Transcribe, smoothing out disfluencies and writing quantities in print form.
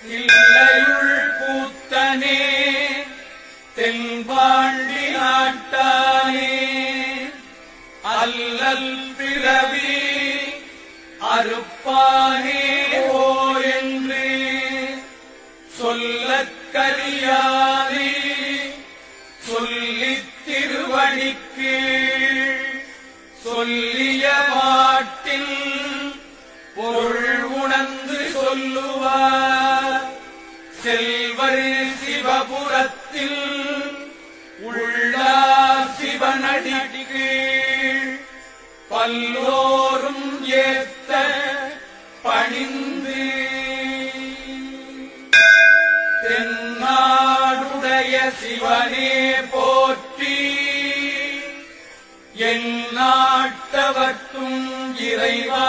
தில்லையுள் கூத்தனே தென்பாண்டி நாட்டானே அல்லல் பிறவி அறுப்பானே ஓ என்று சொல்லக்கரியானே சொல்லித் திருவடிக்கு சொல்லிய பாட்டில் பொருள் உணர்ந்து சொல்லுவார் செல்வர் சிவபுரத்தில் உள்ளார் சிவனடிக்கு பல்லோரும் ஏத்த பணிந்து தென்னாடுடைய சிவனே போற்றி என் நாட்டவர்க்கும் இறைவா